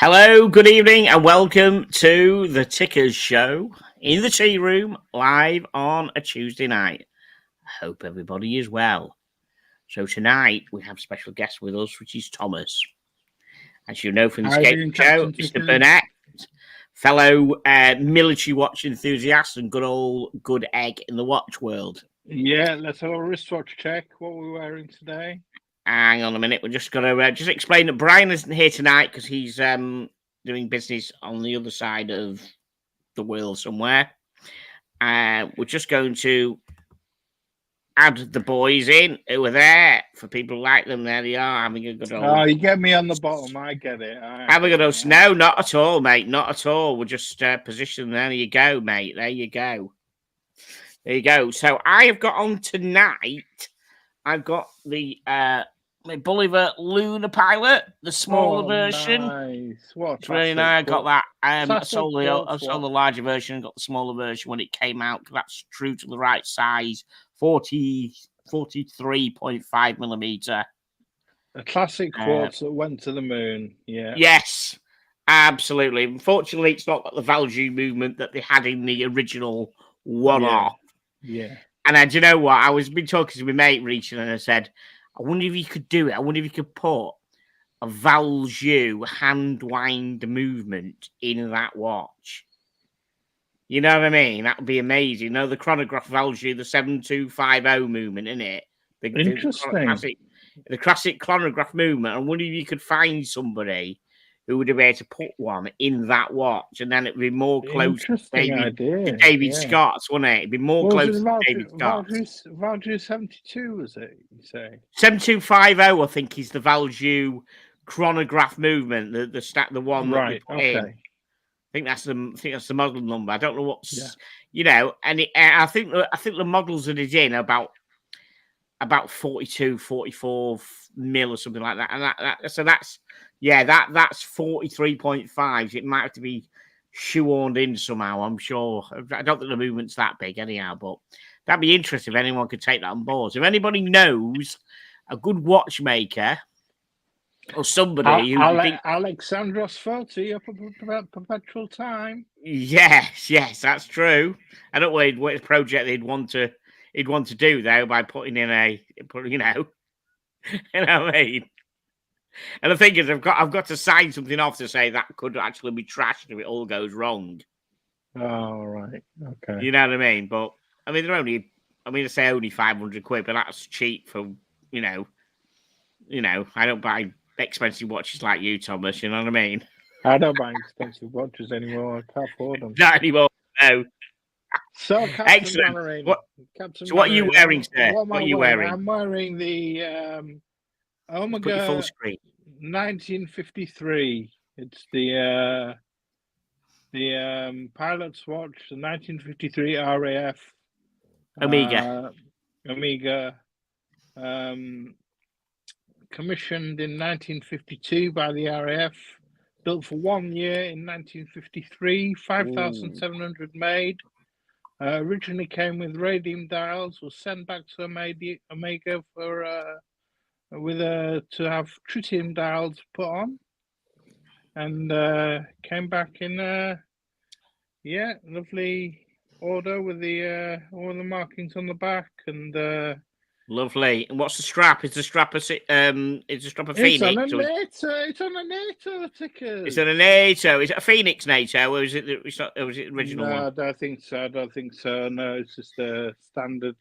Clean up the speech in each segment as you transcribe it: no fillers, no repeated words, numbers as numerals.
Hello, good evening, and welcome to the Tickers Show in the tea room live on a Tuesday night. I hope everybody is well. So tonight we have special guest with us, which is Thomas. As you know from the Skate Show, Mr. Burnett, fellow military watch enthusiast and good egg in the watch world. Yeah, let's have a wristwatch check. What we're wearing today. Hang on a minute. We're just going to just explain that Brian isn't here tonight because he's doing business on the other side of the world somewhere. We're just going to add the boys in who are there for people like them. There they are having a good old. Oh, you get me on the bottom. I get it. Having a good old. No, not at all, mate. Not at all. We're just positioned. There you go, mate. There you go. There you go. So I have got on tonight. I've got the Bolivar Lunar Pilot, the smaller version. Nice. What? It's really nice. I got that. I sold the larger version and got the smaller version when it came out. That's true to the right size. 43.5 millimeter. A classic quartz that went to the moon. Yeah. Yes, absolutely. Unfortunately, it's not got the value movement that they had in the original one-off. Yeah. And do you know what? I was been talking to my mate Richard, and I said, I wonder if you could do it. I wonder if you could put a Valjoux hand wind movement in that watch. You know what I mean? That would be amazing. You know, the chronograph Valjoux, the 7250 movement, isn't it? Interesting. The classic chronograph movement. I wonder if you could find somebody who would be able to put one in that watch, and then it'd be more close to David Scott's, wouldn't it? It'd be more close to David Scott's. Valjoux 72, was it? You say 7250, I think, is the Valjoux chronograph movement. The one right. Okay. I think that's the model number. I don't know what's you know, and I think the models that it's in are about 42, 44 mil or something like that, and that's 43.5. It might have to be shoehorned in somehow, I'm sure. I don't think the movement's that big anyhow, but that'd be interesting if anyone could take that on board. So if anybody knows a good watchmaker or somebody who Alexandros Foti up at Perpetual Time. Yes, that's true. I don't know what project he'd want to do though by putting in you know what I mean. And the thing is, I've got to sign something off to say that could actually be trashed if it all goes wrong. Oh, right. Okay. You know what I mean? But I mean, I say only 500 quid, but that's cheap for you know. I don't buy expensive watches like you, Thomas. You know what I mean? I don't buy expensive watches anymore. I can't afford them. Not anymore. No. So, excellent. What are you wearing, sir? What are you wearing? I'm wearing the Omega full screen. 1953. It's the pilot's watch, the 1953 RAF Omega. Commissioned in 1952 by the RAF. Built for 1 year in 1953. 5,700 made. Originally came with radium dials. Was sent back to Omega for to have tritium dials put on, and came back in lovely order with the all the markings on the back and lovely. And what's the strap? Is the strap a Phoenix? It's on a NATO ticker. It's on a NATO. Is it a Phoenix NATO, or is it the original one? No, I don't think so. No, it's just a standard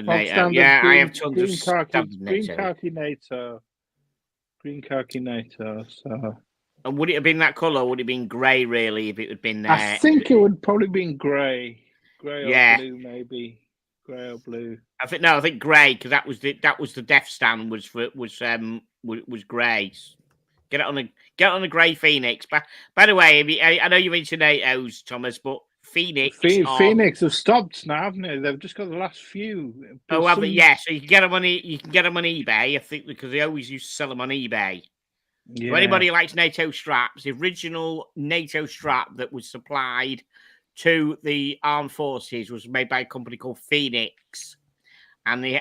NATO. Yeah, I have tons of standard NATO. Green khaki NATO. So. And would it have been that colour, or would it have been grey, really, if it had been there? I think it would probably been grey. Grey or blue, maybe. Grey or blue. I think grey, because that was the Death Stand was grey. Get on a grey Phoenix. By the way, I know you mentioned NATO's, Thomas, but Phoenix have stopped now, haven't they? They've just got the last few. So you can get them on eBay, I think, because they always used to sell them on eBay. Yeah. So anybody who likes NATO straps, the original NATO strap that was supplied to the armed forces was made by a company called Phoenix, and they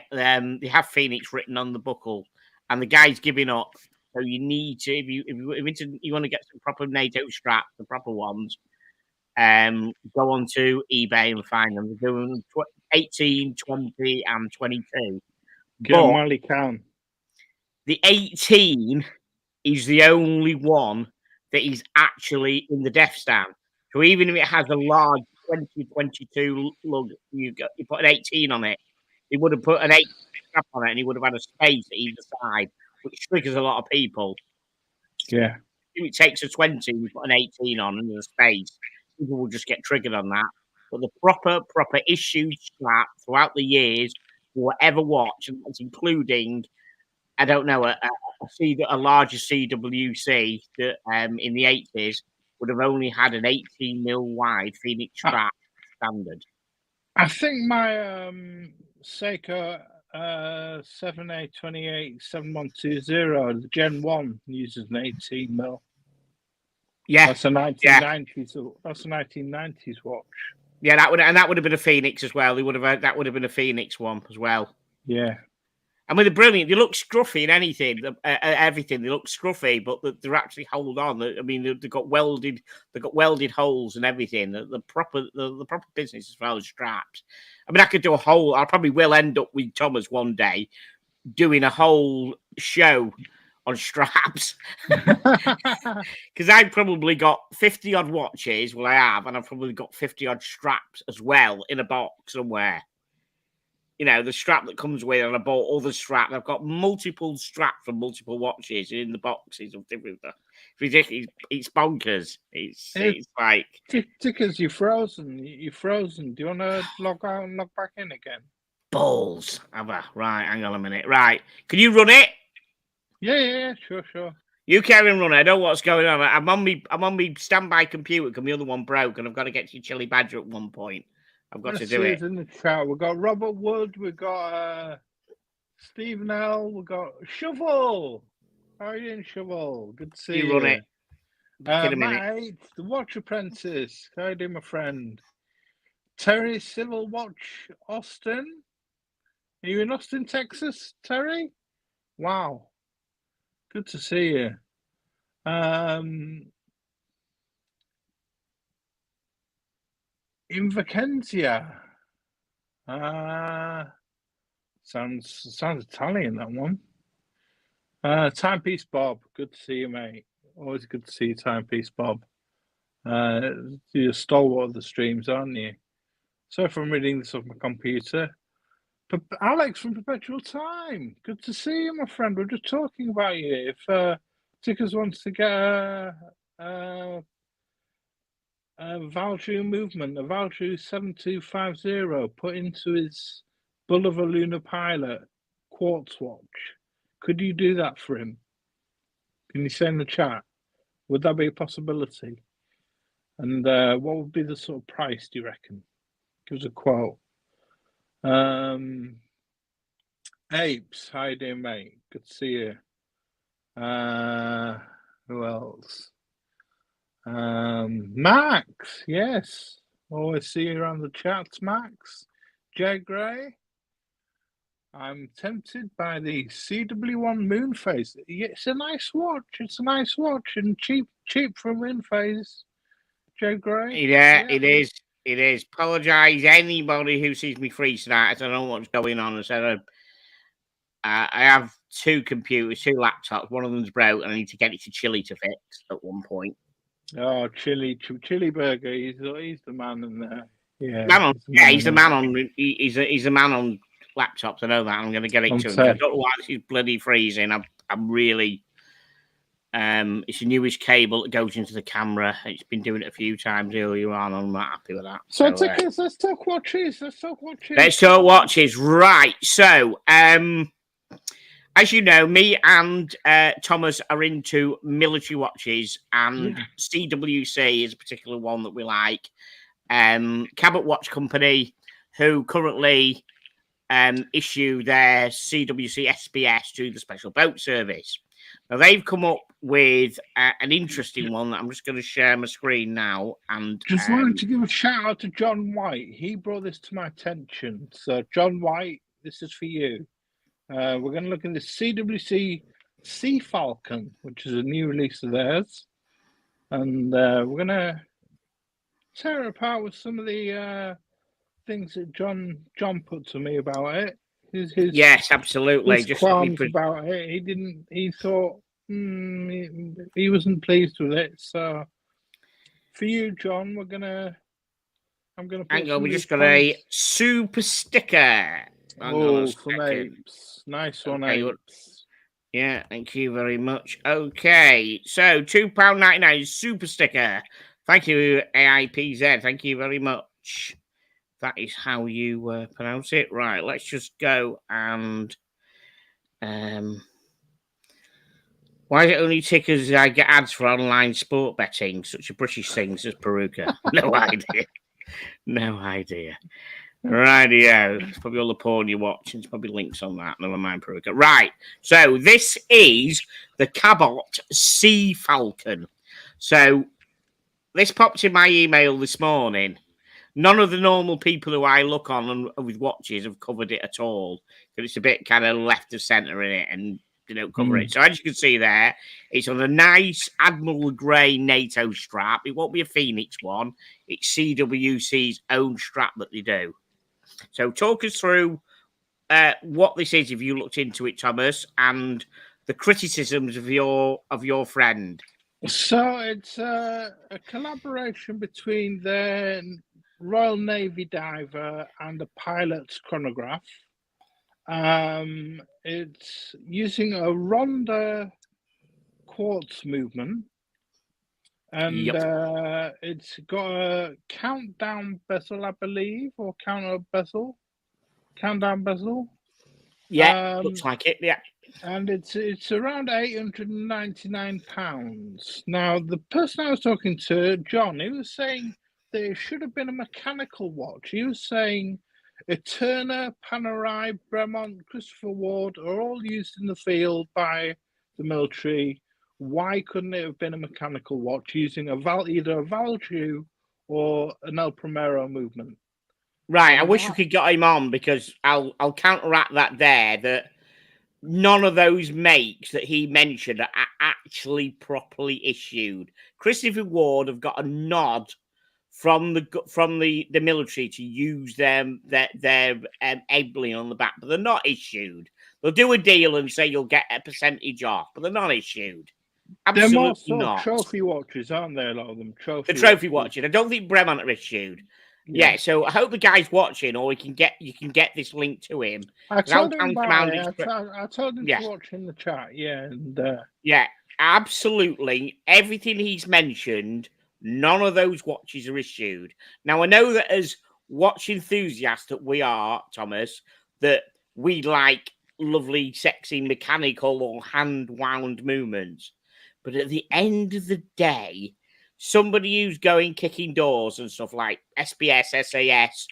have Phoenix written on the buckle, and the guy's giving up So you need to, if you want to get some proper NATO straps, the proper ones, go onto eBay and find them. They're doing 18, 20, and 22. Get 'em But while you can. the 18 is the only one that is actually in the Death Stand. So even if it has a large 2022 lug, you put an 18 on it. He would have put an 8 strap on it, and he would have had a space at either side, which triggers a lot of people. Yeah. If it takes a 20, you put an 18 on and there's a space, people will just get triggered on that. But the proper issued strap throughout the years, for whatever watch, and that's including, I don't know, a larger CWC that in the 80s would have only had an 18 mil wide Phoenix strap standard. I think my Seiko 7A287120, the Gen 1, uses an 18 mil. Yeah, that's a 1990s. Yeah. That's a 1990s watch. Yeah, that would have been a Phoenix as well. That would have been a Phoenix one as well. Yeah. I mean, they're brilliant. They look scruffy in anything, everything. They look scruffy, but they're actually hold on. I mean, they've got welded holes and everything. The proper business as well as straps. I mean, I could do a whole. I probably will end up with Thomas one day doing a whole show on straps because I've probably got 50 odd watches. Well, I have, and I've probably got 50 odd straps as well in a box somewhere. You know, the strap that comes with, and I bought other straps. I've got multiple straps from multiple watches in the boxes of different stuff. It's ridiculous. It's bonkers. It's like Tickers, you're frozen. Do you want to log out and log back in again? Balls. Right, hang on a minute. Right, can you run it? Yeah, sure. You carry and run it. I know what's going on. I'm on me standby computer because my other one broke, and I've got to get to Chili Badger at one point. I've got to do it. In the chat, we've got Robert Wood, we've got Stephen L, we've got Shovel. How are you doing, Shovel? Good to see you. Run it. Mate, the Watch Apprentice. How are you doing, my friend? Terry Civil Watch Austin. Are you in Austin, Texas, Terry? Wow. Good to see you. In Vacentia. Sounds Italian, that one. Timepiece Bob. Good to see you, mate. Always good to see you, Timepiece Bob. You're a stalwart of the streams, aren't you? So if I'm reading this off my computer. Alex from Perpetual Time. Good to see you, my friend. We're just talking about you. If Tickers wants to get a Valjoux movement, a Valjoux 7250 put into his Bulliver Lunar Pilot quartz watch, could you do that for him? Can you say in the chat? Would that be a possibility? And what would be the sort of price, do you reckon? Give us a quote. Apes, how you doing, mate? Good to see you. Who else? Max, yes. Always see you around the chats, Max. Jay Gray. I'm tempted by the CW1 Moonphase. It's a nice watch. And cheap for Moonphase. Jay Gray. Yeah, it is. It is. Apologise anybody who sees me free tonight. I don't know what's going on. I said I have two computers, two laptops. One of them's broke, and I need to get it to Chili to fix at one point. Oh, Chili Burger. He's the man in there. Yeah, he's the man on. He's a man on laptops. I know that. I'm going to get it to him. I don't know why this is bloody freezing. I'm really. It's a newish cable that goes into the camera. It's been doing it a few times earlier on. I'm not happy with that. So Tickers, let's talk watches. Let's talk watches. Right. So, as you know, me and Thomas are into military watches, and CWC is a particular one that we like. Cabot Watch Company, who currently issue their CWC SBS to the Special Boat Service. Now, they've come up with an interesting one that I'm just going to share my screen now. And just wanted to give a shout out to John White. He brought this to my attention. So, John White, this is for you. We're going to look at the CWC Sea Falcon, which is a new release of theirs. And we're going to tear it apart with some of the things that John put to me about it. His Yes, absolutely. his Just let me qualms about it. He thought he wasn't pleased with it. So for you, John, I'm gonna put hang some on. of We these just got a points. super sticker. Hang on Oh, a from second. Apes. Nice one, Okay, Apes. yeah, thank you very much. Okay, so £2.99 super sticker. Thank you, AIPZ. Thank you very much. That is how you pronounce it. Right, let's just go and why is it only tickers I get ads for online sport betting? Such a British thing, says Peruka. No idea. No idea. Rightio. It's probably all the porn you're watching. There's probably links on that. Never mind, Peruka. Right. So this is the Cabot Sea Falcon. So this popped in my email this morning. None of the normal people who I look on and with watches have covered it at all. Because it's a bit kind of left of centre in it and they don't cover it. So as you can see there, it's on a nice Admiral Grey NATO strap. It won't be a Phoenix one. It's CWC's own strap that they do. So talk us through what this is, if you looked into it, Thomas, and the criticisms of your friend. So it's a collaboration between the Royal Navy diver and a pilot's chronograph. It's using a Ronda quartz movement, and it's got a countdown bezel, I believe, or countdown bezel. Yeah, looks like it. Yeah, and it's around £899. Now, the person I was talking to, John, he was saying that it should have been a mechanical watch. He was saying Eterna, Panerai, Bremont, Christopher Ward are all used in the field by the military. Why couldn't it have been a mechanical watch using either a Valjoux or an El Primero movement? right. I wish we could get him on because I'll counteract that there. That none of those makes that he mentioned are actually properly issued. Christopher Ward have got a nod from the military to use their emblem on the back, but they're not issued. They'll do a deal and say you'll get a percentage off, but they're not issued. Absolutely They're more sort not. of trophy watches, aren't they? A lot of them The trophy watches. I don't think Bremont are issued. Yeah, so I hope the guy's watching, or you can get this link to him. I told him about it. I told him to watch in the chat. Yeah, and yeah, absolutely. Everything he's mentioned, none of those watches are issued. Now I know that as watch enthusiasts that we are, Thomas, that we like lovely, sexy, mechanical or hand wound movements. But at the end of the day, somebody who's going kicking doors and stuff like SBS, SAS,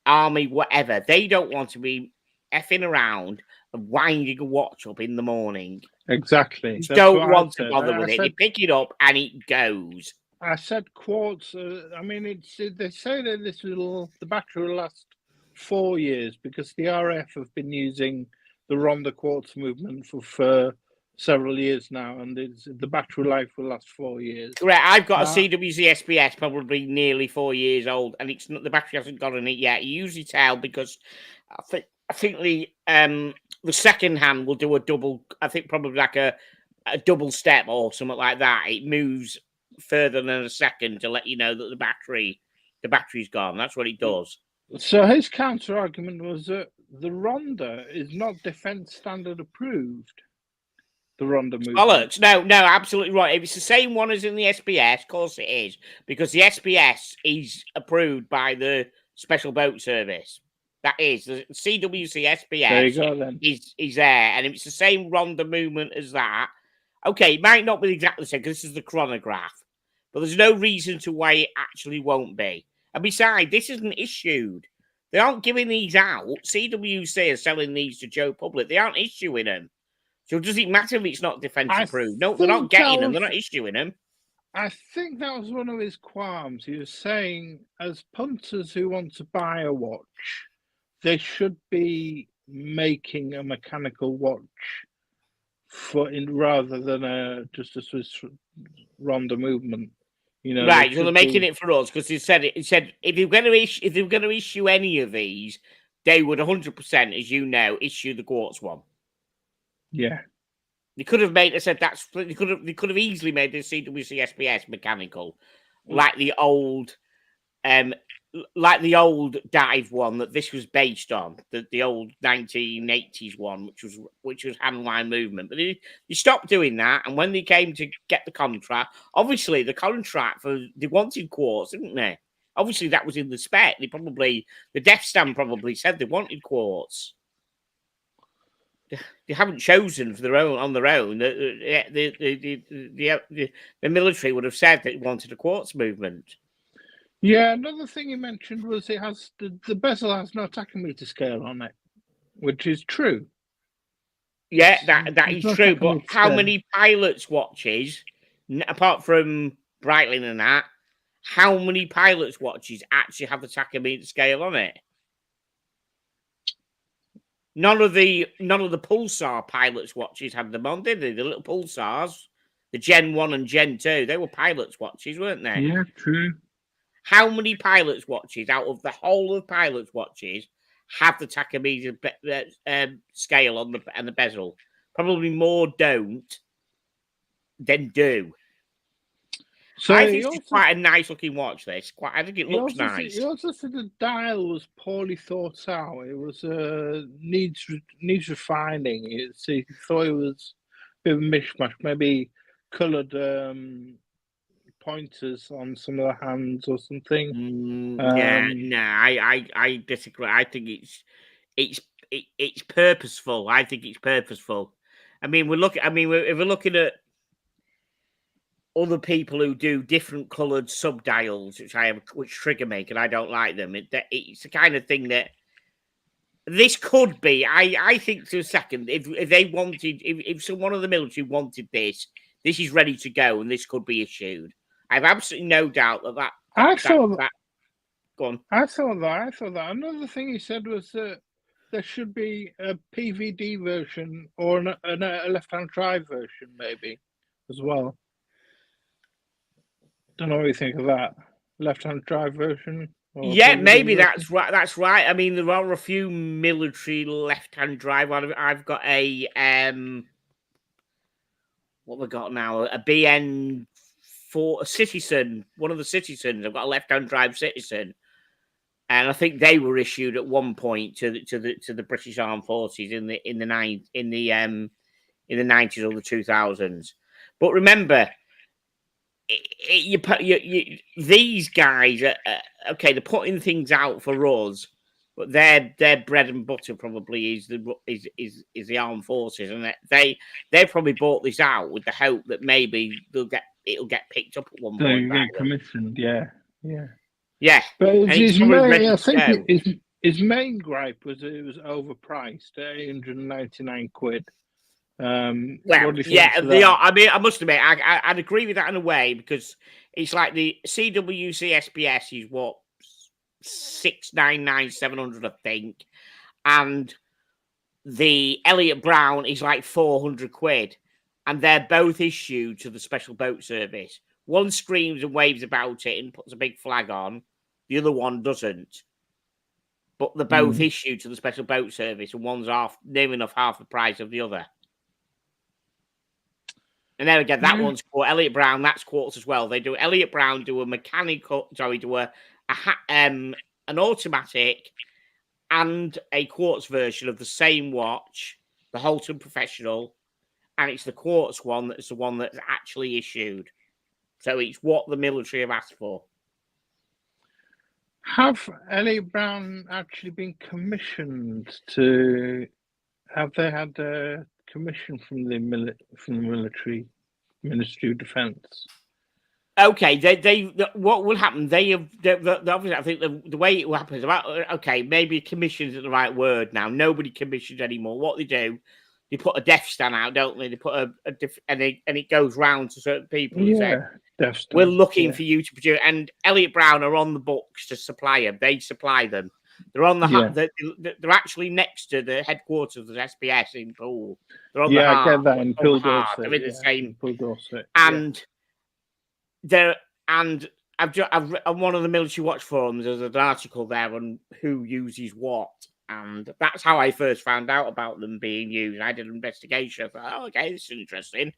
Army, whatever, they don't want to be effing around and winding a watch up in the morning. Exactly. You don't want to bother with it. You pick it up and it goes. I said quartz. I mean, they say that the battery will last 4 years because the RF have been using the Ronda quartz movement for several years now, and the battery life will last 4 years. Correct. I've got a CWC SBS, probably nearly 4 years old, and it's not, the battery hasn't got on it yet. You usually tell because I think the second hand will do a double. I think probably like a double step or something like that. It moves further than a second to let you know that the battery's gone. That's what it does. So his counter argument was that the Ronda is not defense standard approved. The Ronda movement. Bollocks. No, absolutely right. If it's the same one as in the SBS, of course it is, because the SBS is approved by the Special Boat Service. That is the CWC SBS. There you go, then. Is there, and if it's the same Ronda movement as that, okay, it might not be exactly the same because this is the chronograph, but there's no reason to why it actually won't be. And besides, this isn't issued. They aren't giving these out. CWC are selling these to Joe Public. They aren't issuing them. So does it matter if it's not defense approved? No, they're not getting them. They're not issuing them. I think that was one of his qualms. He was saying, as punters who want to buy a watch, they should be making a mechanical watch rather than just a Swiss Ronda movement. You know, right, so they're making it for us because he said if you're going to issue any of these, they would 100%, as you know, issue the quartz one. Yeah, They could have made. I said that's they could have easily made the CWC SBS mechanical, like the old dive one that this was based on, the old 1980s one, which was hand line movement. But they stopped doing that, and when they came to get the contract, obviously the contract they wanted quartz, didn't they? Obviously that was in the spec. The Death Stand probably said they wanted quartz. They haven't chosen on their own. The military would have said that it wanted a quartz movement. Yeah, another thing he mentioned was it has the bezel has no tachymeter scale on it, which is true. Yeah, that is true. But how many pilots' watches, apart from Breitling and that, how many pilots' watches actually have the tachymeter scale on it? None of the Pulsar pilots' watches had them on, did they? The little Pulsars, the Gen 1 and Gen 2, they were pilots' watches, weren't they? Yeah, true. How many pilots' watches out of the whole of pilots' watches have the tachymeter scale on the bezel? Probably more don't than do. So I think it's quite a nice looking watch. I think it looks nice. He also said the dial was poorly thought out. It was needs refining. He thought it was a bit of a mishmash. Maybe coloured pointers on some of the hands or something. I disagree. I think it's purposeful. I think it's purposeful. I mean, if we're looking at other people who do different coloured subdials, which trigger make, and I don't like them. It's the kind of thing that this could be. I think to a second, if they wanted, if one of the military wanted this is ready to go, and this could be issued. I have absolutely no doubt that. I saw that. Go on. I saw that. Another thing he said was that there should be a PVD version or a left-hand drive version, maybe, as well. Don't know what you think of that left-hand drive version. Yeah, maybe that's right. That's right. I mean, there are a few military left-hand drive. I've got a what we got now? A BN4 Citizen, one of the Citizens. I've got a left-hand drive Citizen, and I think they were issued at one point to the British Armed Forces in the 90s or the 2000s. But remember, these guys are okay. They're putting things out for us, but their bread and butter probably is the armed forces, and they probably bought this out with the hope that maybe it'll get picked up at one point. Get commissioned, yeah. But his main gripe was it was overpriced at £899. They are. I mean, I must admit, I'd agree with that in a way, because it's like the CWC SBS is what, 699, 700, I think, and the Elliott Brown is like 400 quid, and they're both issued to the Special Boat Service. One screams and waves about it and puts a big flag on, the other one doesn't. But they're both issued to the Special Boat Service, and one's near enough half the price of the other. And there again, that one's called Elliott Brown. That's quartz as well. They do Elliott Brown do a mechanical. Sorry, do an automatic and a quartz version of the same watch, the Holton Professional, and it's the quartz one that's the one that's actually issued. So it's what the military have asked for. Have Elliott Brown actually been commissioned to? Have they had a commission from the military Ministry of Defence? Okay, what will happen? Obviously, I think the way it will happen is maybe commission isn't the right word now. Nobody commissions anymore. What they do, they put a Death Stand out, don't they? They put and it goes round to certain people. Yeah, we're looking for you to produce. And Elliott Brown are on the books to supply them. They supply them. They're on the Yeah. they're actually next to the headquarters of the SPS in Poole. They're on the Yeah, I heart. get that in on the heart. Dorset. They're in the same. Poole Dorset. And they're and I've on one of the military watch forums. There's an article there on who uses what, and that's how I first found out about them being used. I did an investigation. I thought, oh, okay, this is interesting.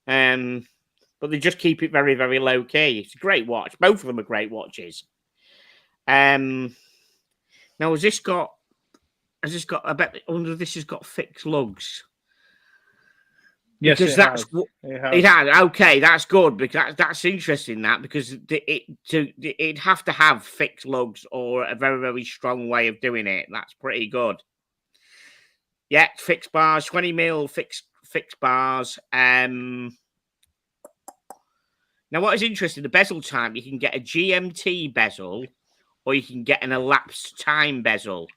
But they just keep it very, very low key. It's a great watch. Both of them are great watches. Now, has this got? I bet. I wonder if this has got fixed lugs. Yes, because it has. Okay, that's good because that's interesting. That because it'd have to have fixed lugs or a very, very strong way of doing it. That's pretty good. Yeah, fixed bars, 20 mil fixed bars. Now, what is interesting, the bezel type, you can get a GMT bezel or you can get an elapsed time bezel.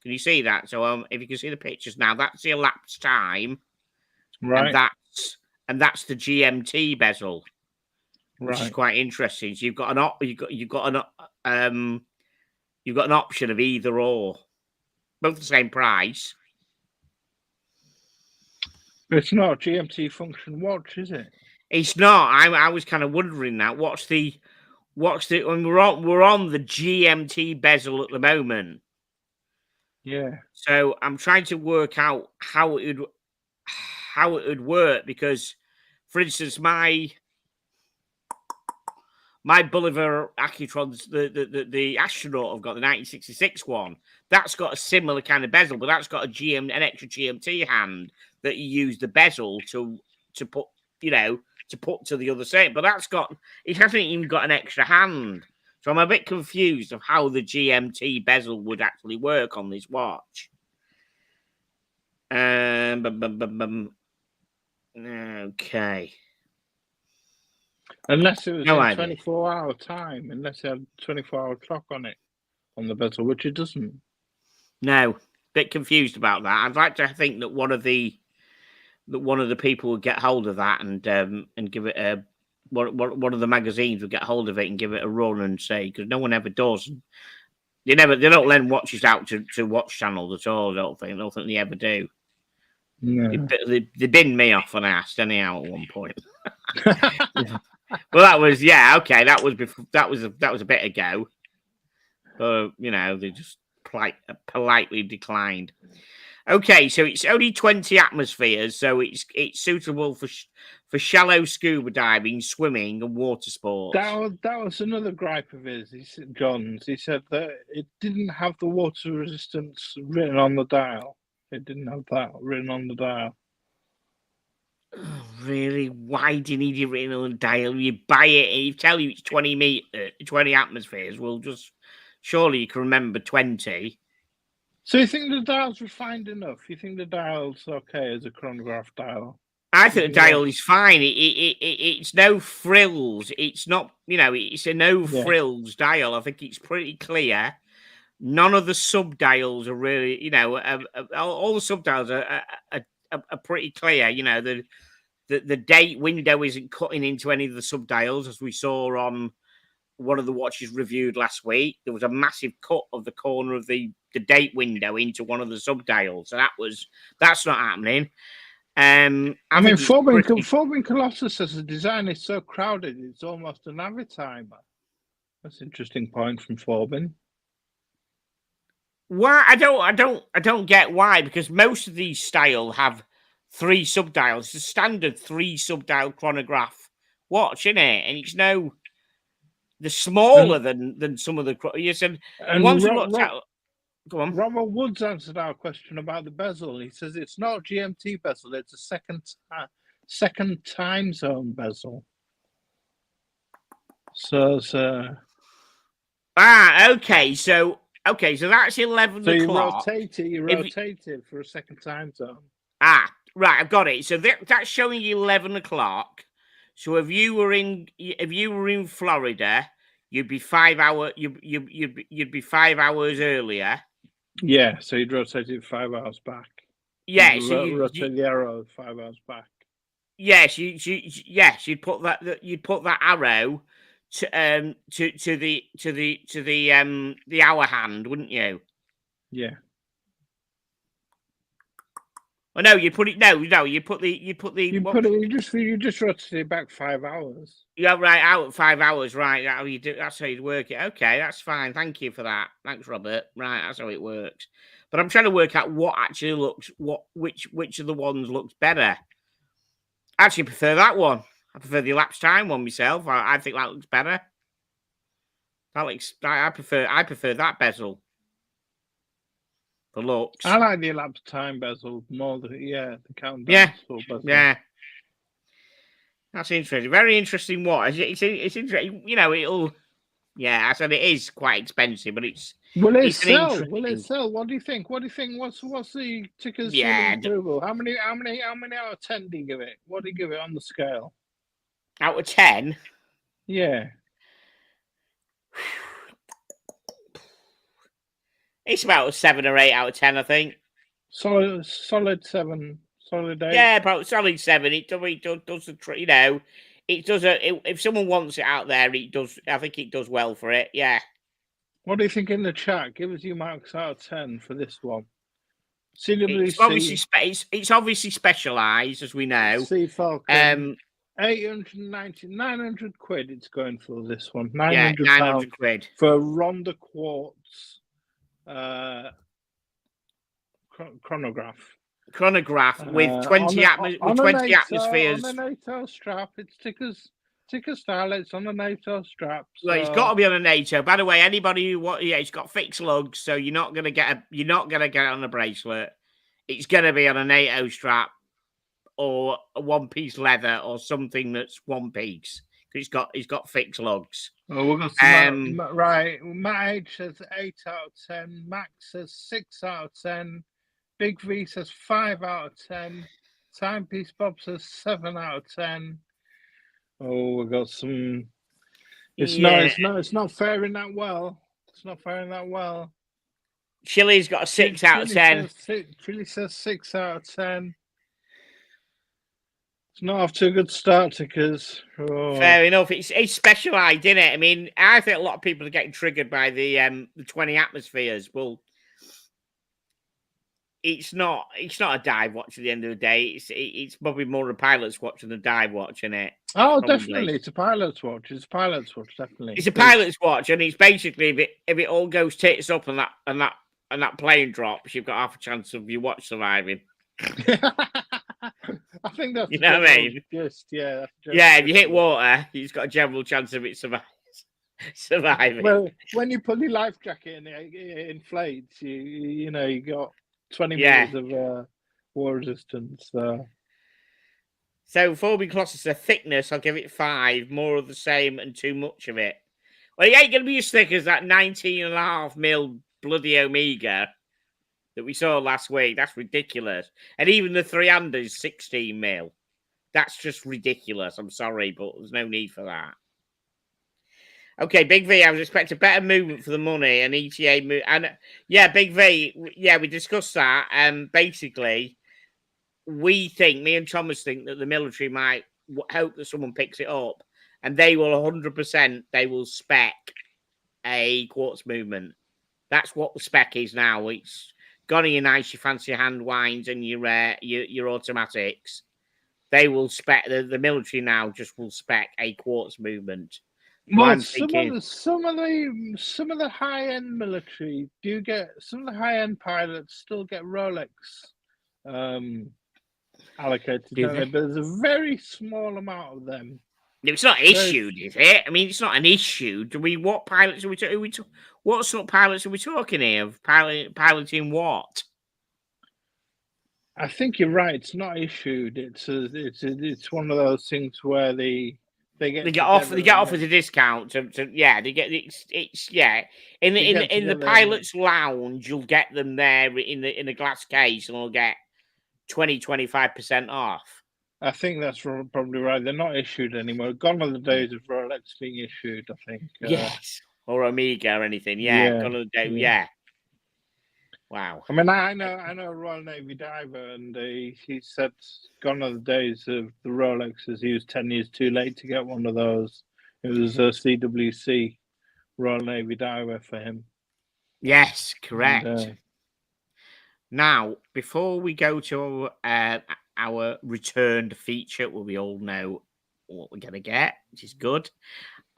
Can you see that? So if you can see the pictures now, that's the elapsed time. Right. And that's the GMT bezel. Which is Right. quite interesting. So you've got an option of either or. Both the same price. It's not a GMT function watch, is it? It's not. I was kind of wondering that. What's the? When we're on the GMT bezel at the moment. Yeah. So I'm trying to work out how it would work because, for instance, my Bolivar Accutrons, the astronaut, I've got the 1966 one. That's got a similar kind of bezel, but that's got an extra GMT hand that you use the bezel to put, to put to the other side. But it hasn't even got an extra hand. So I'm a bit confused of how the GMT bezel would actually work on this watch. Okay. Unless it was No in idea. 24-hour time, unless it had 24-hour clock on it, on the bezel, which it doesn't. No, bit confused about that. I'd like to think that one of the people would get hold of that and give it a one of the magazines would get hold of it and give it a run and say, because no one ever does. They don't lend watches out to watch channels at all. I don't think they ever do. No. They binned me off and asked anyhow at one point. Well, that was okay. That was a bit ago. They just politely declined. Okay, so it's only 20 atmospheres, so it's suitable for shallow scuba diving, swimming, and water sports. That was another gripe of his. John's. He said that it didn't have the water resistance written on the dial. It didn't have that written on the dial. Oh, really? Why do you need it written on the dial? You buy it and you tell you it's 20 atmospheres. Well, just surely you can remember 20. So you think the dial's refined enough? You think the dial's okay as a chronograph dial? I think the dial is fine. It's no frills. It's not, it's a no frills dial. I think it's pretty clear. None of the sub dials are really, all the sub dials are pretty clear. The date window isn't cutting into any of the sub dials, as we saw on one of the watches reviewed last week. There was a massive cut of the corner of the date window into one of the sub dials. So that's not happening. Forbin Colossus as a design is so crowded, it's almost an Navitimer. That's an interesting point from Forbin. Why? I don't get why, because most of these style have 3 subdials. It's a standard 3 subdial chronograph watch, isn't it? And it's they're smaller than some of the. You said ones you looked at. Go on. Robert Woods answered our question about the bezel. He says it's not a GMT bezel; it's a second time zone bezel. So okay. So that's 11 so o'clock. You rotate it for a second time zone. Right, I've got it. So that's showing you 11 o'clock. So if you were in Florida, you'd be 5 hours. You'd be 5 hours earlier. Yeah, so you'd rotate it 5 hours back. Yeah, so you rotate the arrow 5 hours back. Yes, you'd put that arrow the hour hand, wouldn't you? Yeah. Oh no, you put it. No, you put the. You just rotate it back 5 hours. Yeah, right. Out 5 hours. Right. How you do? That's how you work it. Okay, that's fine. Thank you for that. Thanks, Robert. Right, that's how it works. But I'm trying to work out what actually looks which of the ones looks better. I actually prefer that one. I prefer the elapsed time one myself. I think that looks better. That looks. I prefer that bezel. The looks. I like the elapsed time bezel more than the countdown. Yeah. bezel. Yeah. That's interesting. Very interesting. What? It's interesting. You know, it'll. Yeah, I said it is quite expensive, but it's. Will it it's an sell? interesting- Will it sell? What do you think? What do you think? What's the ticker's Yeah, approval? How many out of 10 do you give it? What do you give it on the scale? Out of 10. Yeah. It's about a 7 or 8 out of 10, I think. Solid 7, solid 8. Yeah, about solid 7. It does the you know, it does if someone wants it out there, it does. I think it does well for it. Yeah. What do you think in the chat? Give us your marks out of 10 for this one. CWC. It's obviously specialised, as we know. Sea Falcon. 900 quid. It's going for this one. 900 quid for Ronda Quartz. Chronograph with 20 atmospheres on a NATO strap. It's ticker style. It's on a NATO strap. So... Well, it's got to be on a NATO. By the way, anybody who it's got fixed lugs, so you're not gonna get it on a bracelet. It's gonna be on a NATO strap or a one-piece leather or something that's one piece. It's got fixed lugs. Oh, we've got some, right. Matt H says 8 out of 10. Max says 6 out of 10. Big V says 5 out of 10. Timepiece Bob says 7 out of 10. Oh, we've got some. It's not faring that well. It's not faring that well. Chili's got a 6 out of 10. Chili says 6 out of 10. It's not off to a good start, tickers. Oh. Fair enough. It's specialised, isn't it? I mean, I think a lot of people are getting triggered by the 20 atmospheres. Well, it's not a dive watch at the end of the day. It's probably more a pilot's watch than a dive watch, isn't it? Oh, probably. Definitely. It's a pilot's watch. Definitely. It's a pilot's watch, and it's basically if it all goes tits up and that plane drops, you've got half a chance of your watch surviving. I think that's you know what I mean. If you hit water, you've got a general chance of it surviving. Well, when you put your life jacket in, it inflates. You got 20 meters of water resistance. So Forbin Colossus, the thickness, I'll give it 5. More of the same and too much of it. Well, it ain't going to be as thick as that 19.5 mil bloody Omega that we saw last week. That's ridiculous. And even the 300 is 16 mil. That's just ridiculous. I'm sorry, but there's no need for that. Okay, Big V, I was expecting better movement for the money and ETA. And yeah, Big V, we discussed that. Basically, me and Thomas think that the military might hope that someone picks it up. And they will 100%, they will spec a quartz movement. That's what the spec is now. It's got your nice, your fancy hand winds and your automatics. They will spec the military now. Just will spec a quartz movement. Well, some of the high end military some of the high end pilots still get Rolex allocated, but there's a very small amount of them. It's not issued, is it? I mean, it's not an issue. What pilots are we talking? What sort of pilots are we talking here? Of piloting what? I think you're right. It's not issued. It's one of those things where they get offered a discount. They get in the pilot's lounge. You'll get them there in a glass case, and they'll get 25% off. I think that's probably right. They're not issued anymore. Gone are the days of Rolex being issued, I think. Yes. Or Omega or anything. Yeah. Gone are the days. Yeah. Wow. I mean, I know a Royal Navy diver, and he said gone are the days of the Rolexes. He was 10 years too late to get one of those. It was a CWC Royal Navy diver for him. Yes, correct. And, Now, before we go to our returned feature, where we all know what we're gonna get, which is good.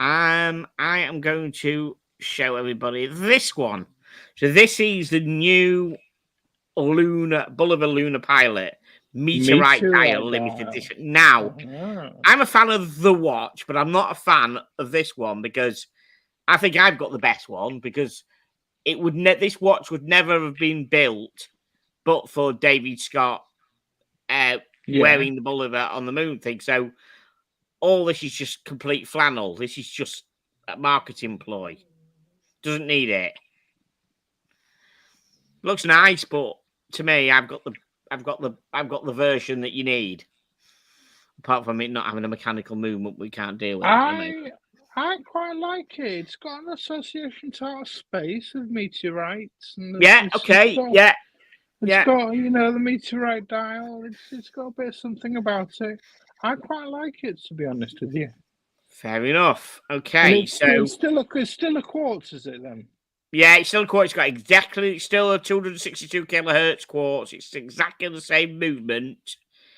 I am going to show everybody this one. So this is the new Bulliver Lunar Pilot Meteorite Dial limited edition. Now, I'm a fan of the watch, but I'm not a fan of this one because I think I've got the best one because it would this watch would never have been built but for David Scott wearing the Bulliver on the moon thing. So all this is just complete flannel. This is just a marketing ploy. Doesn't need it. Looks nice, but to me, I've got the version that you need. Apart from it not having a mechanical movement, we can't deal with. I quite like it. It's got an association to outer space with meteorites. And yeah. Okay. Yeah. It's got, the meteorite dial. It's got a bit of something about it. I quite like it, to be honest with you. Fair enough. Okay, it's still a quartz, is it then? Yeah, it's still a quartz. It's still a 262 kilohertz quartz. It's exactly the same movement.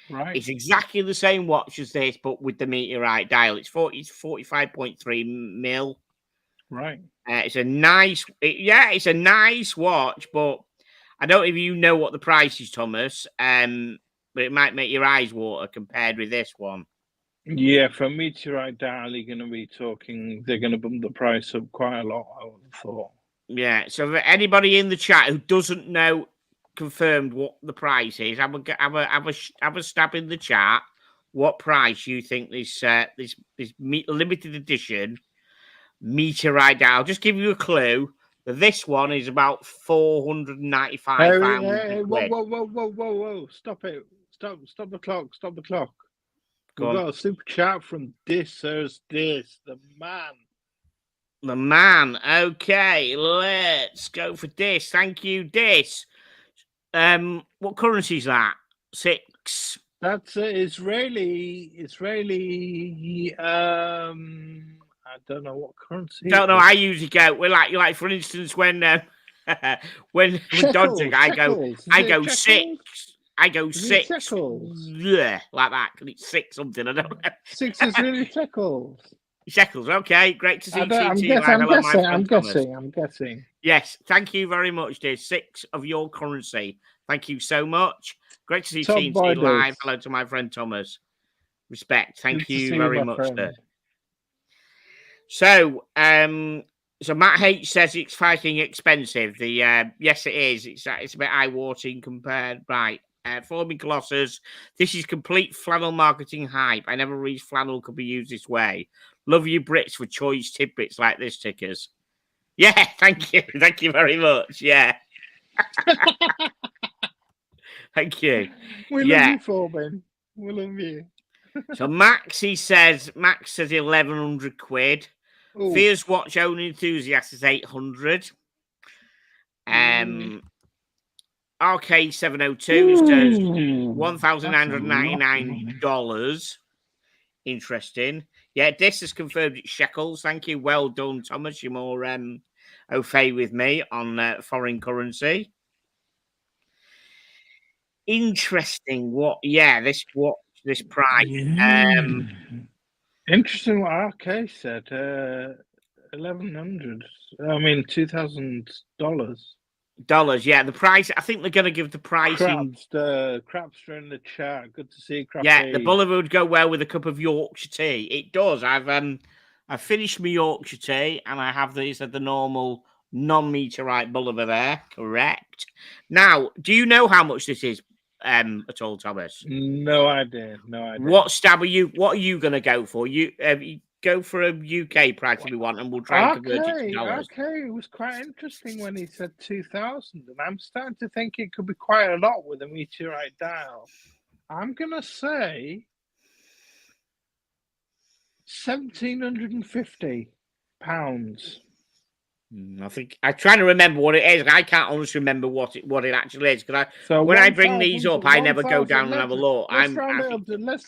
Right. It's exactly the same watch as this, but with the meteorite dial. It's 45.3 mil. Right. It's a nice, it's a nice watch, but I don't know if you know what the price is, Thomas. But it might make your eyes water compared with this one. Yeah, for a meteorite dial, you're going to be talking. They're going to bump the price up quite a lot, I would have thought. Yeah. So for anybody in the chat who doesn't know confirmed what the price is, have a stab in the chat. What price you think this limited edition meteorite dial? I'll just give you a clue. This one is about 495,000 quid. Whoa! Stop it! Stop the clock! Stop the clock! We've got a super chat from the man. The man. Okay, let's go for this. Thank you, Dis. What currency is that? 6. That's Israeli. I don't know what currency. Don't know. I usually go. We're like for instance, when when dodging, I go 6. I go 6. Yeah, like that. Because it's 6 something. I don't know. 6 is really shekels. Shekels. Okay, great to see I'm guessing. Yes, thank you very much, dear. 6 of your currency. Thank you so much. Great to see TNT live. Hello to my friend Thomas. Respect. Thank you very much, sir. So, so Matt H says it's fucking expensive. Yes, it is. It's a bit eye-watering compared. Right. Forming Colossus. This is complete flannel marketing hype. I never realized flannel could be used this way. Love you Brits for choice tidbits like this, Tickers. Yeah, thank you. Thank you very much. Yeah. Thank you. We love you, Forbin. We love you. So Max says 1,100 quid. Ooh. Fears Watch Only Enthusiast is 800. RK702 says $1,999. Interesting. Yeah, this has confirmed it's shekels. Thank you. Well done, Thomas. You're more au fait with me on foreign currency. Interesting. This price. Interesting what RK said. $1,100. I mean, $2,000. Yeah, the price. I think they're going to give the price Crapster in the chat. Good to see Crappy. Yeah, the Bulliver would go well with a cup of Yorkshire tea. It does. I've finished my Yorkshire tea and I have the normal non-meteorite Bulliver there. Correct. Now, do you know how much this is at all, Thomas? No idea. What are you going to go for? You go for a UK price if you want, and we'll try and convert it to dollars. Okay, it was quite interesting when he said 2,000, and I'm starting to think it could be quite a lot with a meteorite dial. I'm gonna say £1,750. I think I'm trying to remember what it is. I can't honestly remember what it actually is because So when I bring these up, I never go 1,000. down and have a look. Let's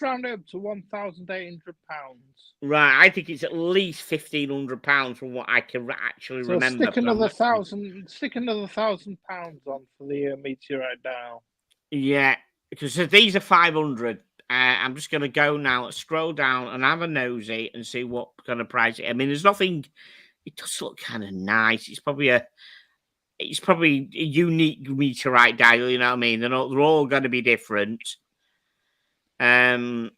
round it up to £1,800. Right, I think it's at least £1,500 from what I can actually So remember. stick another £1,000. Stick another £1,000 on for the meteorite dial. Yeah, because these are 500. I'm just going to go now, scroll down and have a nosy and see what kind of price it. I mean, there's nothing. It does look kind of nice. It's probably a unique meteorite dial. You know what I mean? They're all going to be different. Yeah,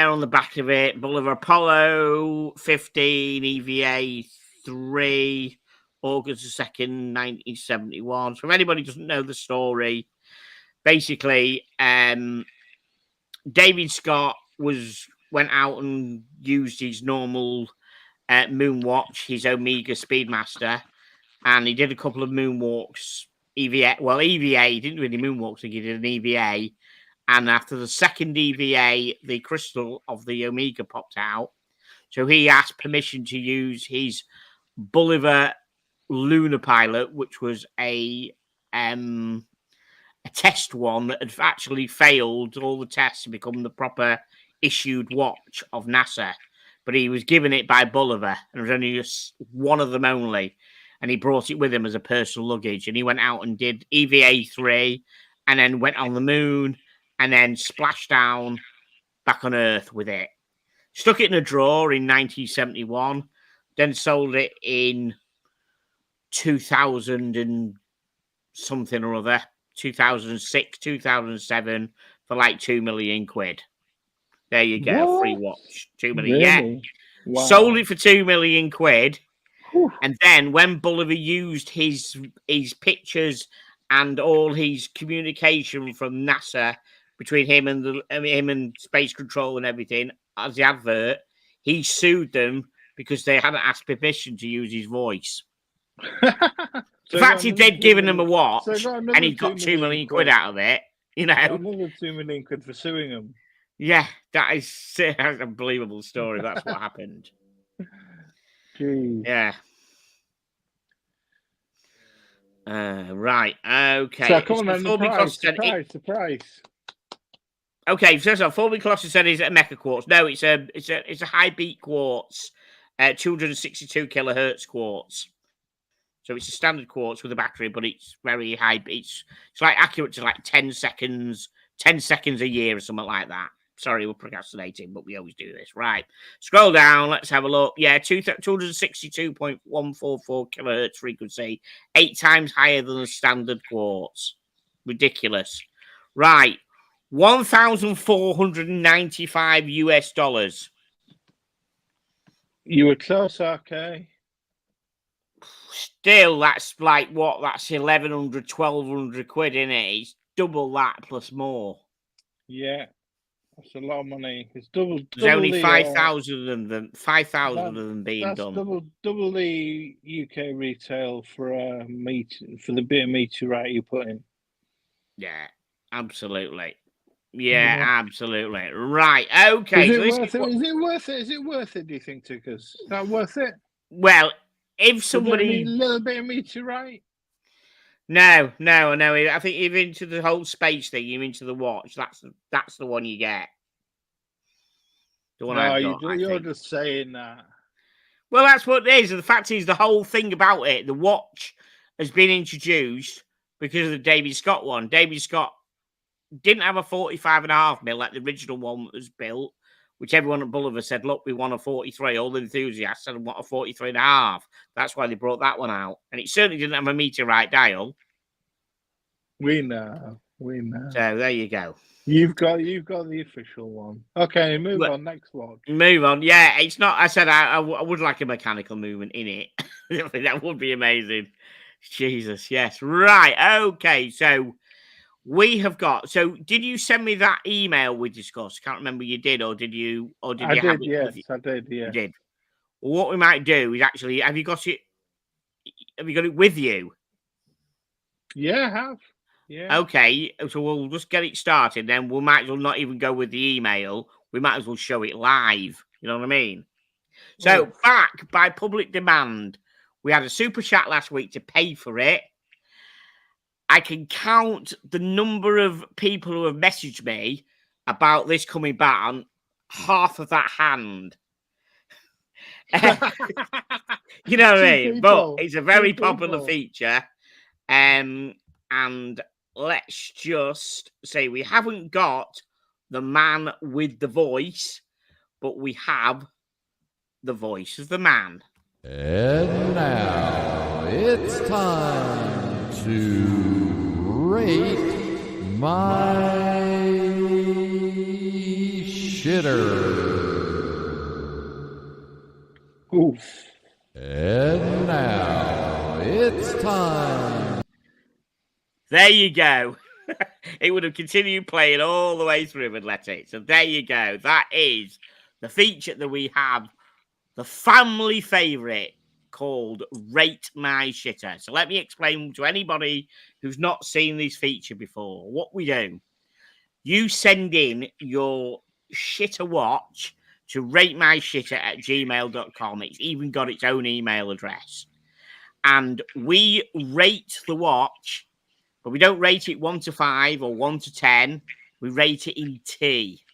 on the back of it, Bolivar Apollo 15 EVA 3, August 2nd, 1971. So if anybody doesn't know the story, basically, David Scott went out and used his normal moonwatch, his Omega Speedmaster, and he did a couple of moonwalks. EVA, he didn't do any moonwalks. I think he did an EVA, and after the second EVA, the crystal of the Omega popped out. So he asked permission to use his Bolivar Lunar Pilot, which was a test one that had actually failed all the tests to become the proper issued watch of NASA. But he was given it by Bolivar, and it was only just one of them only. And he brought it with him as a personal luggage. And he went out and did EVA 3, and then went on the moon, and then splashed down back on Earth with it. Stuck it in a drawer in 1971, then sold it in 2000 and something or other. 2006, 2007 for like £2 million. There you go, What? free watch. 2 million, Really? yeah. Wow. Sold it for £2 million. Whew. And then when Bolivar used his pictures and all his communication from NASA between him and Space Control and everything as the advert, he sued them because they hadn't asked permission to use his voice. So the fact they'd given him a watch and he got £2 million out of it, you know. Another £2 million for suing him. Yeah, that's an unbelievable story. That's what happened. Jeez. Yeah. Right. Okay. So come on, then, the price. Okay. First off, Fulby Colossus said it's a mecha quartz. No, it's a high beat quartz, 262 kilohertz quartz. So it's a standard quartz with a battery, but it's very high. It's like accurate to like 10 seconds a year or something like that. Sorry, we're procrastinating, but we always do this. Right. Scroll down. Let's have a look. Yeah, 262.144 kilohertz frequency, 8 times higher than the standard quartz. Ridiculous. Right. $1,495. You were close, okay. Still, that's like what? That's 1,100, 1,200 quid, isn't it? It's double that plus more. Yeah, that's a lot of money. It's double. There's only 5,000 of them. 5,000 of them being done. Double the UK retail for the bit of meteorite you put in. Yeah, absolutely. Yeah, absolutely. Right. Okay. Is it worth it? Is it worth it? Do you think, Tickers? Is that worth it? Well, if somebody a little bit of meteorite. No. I think you're into the whole space thing. You're into the watch. That's the one you get. The one you're just saying that. Well, that's what it is. And the fact is, the whole thing about it, the watch has been introduced because of the David Scott one. David Scott didn't have a 45.5mm like the original one that was built, which everyone at Bolivar said, look, we want a 43. All the enthusiasts said, want a 43.5. That's why they brought that one out. And it certainly didn't have a meteorite dial. We know. So there you go. You've got the official one. Okay, move on. Next one. Move on. Yeah, it's not. I said I would like a mechanical movement in it. That would be amazing. Jesus, yes. Right. Okay. So we have got. So did you send me that email we discussed? Can't remember you did, or did you? Or did I you? Did. Yes, I did. Yeah. You did. Well, what we might do is actually. Have you got it? Have you got it with you? Yeah, I have. Yeah. Okay, so we'll just get it started. Then we might as well not even go with the email. We might as well show it live. You know what I mean? So back by public demand, We had a super chat last week to pay for it. I can count the number of people who have messaged me about this coming back on half of that hand. You know what I mean? But it's a very popular feature. And let's just say we haven't got the man with the voice, but we have the voice of the man. And now it's time to rate my shitter. Oof. And now it's time. There you go. It would have continued playing all the way through and let it. So there you go. That is the feature that we have, the family favourite called Rate My Shitter. So let me explain to anybody who's not seen this feature before what we do. You send in your shitter watch to ratemyshitter@gmail.com. It's even got its own email address. And we rate the watch, but we don't rate it 1 to 5 or 1 to 10. We rate it in T.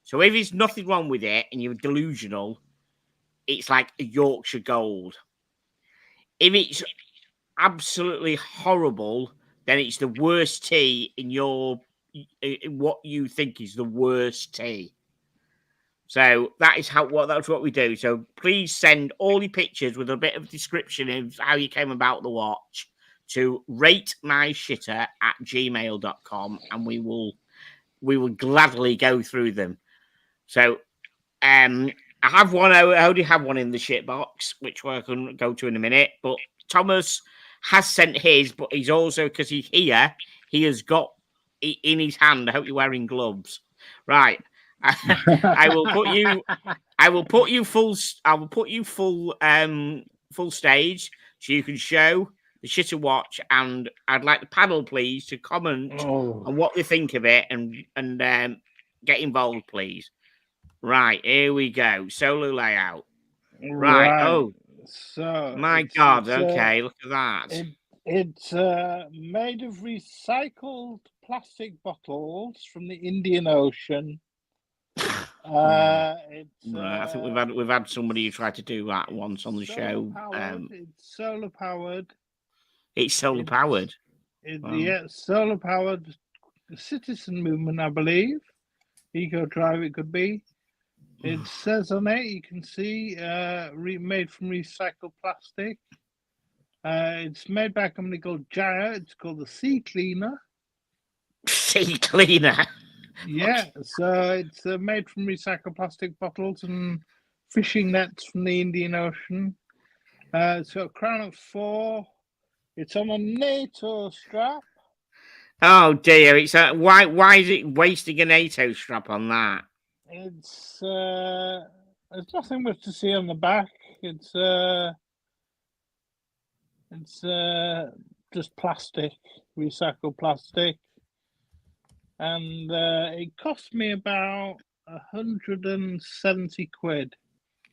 So if there's nothing wrong with it and you're delusional, it's like a Yorkshire Gold. If it's absolutely horrible, then it's the worst tea in what you think is the worst tea. So that's what we do. So please send all your pictures with a bit of description of how you came about the watch to ratemyshitter@gmail.com, and we will gladly go through them. So I have one. I already have one in the shit box, which I can go to in a minute. But Thomas has sent his, but he's also, because he has got it in his hand. I hope you're wearing gloves, right? I will put you full stage so you can show the shitter watch, and I'd like the panel, please, to comment on what they think of it and get involved, please. Right, here we go. Solo layout. Right. Oh, so my God. Okay, look at that. It's made of recycled plastic bottles from the Indian Ocean. Right. I think we've had somebody who tried to do that once on the show. It's solar powered. It's solar powered. Yeah, solar powered. The Citizen Movement, I believe. Eco Drive, it could be. It says on it, you can see, made from recycled plastic. It's made by a company called Jaya. It's called the Sea Cleaner. Sea Cleaner. Yeah, so it's made from recycled plastic bottles and fishing nets from the Indian Ocean. It's got a crown of 4. It's on a NATO strap. Oh dear! It's why is it wasting a NATO strap on that? It's there's nothing much to see on the back. It's just plastic, recycled plastic. And it cost me about 170 quid.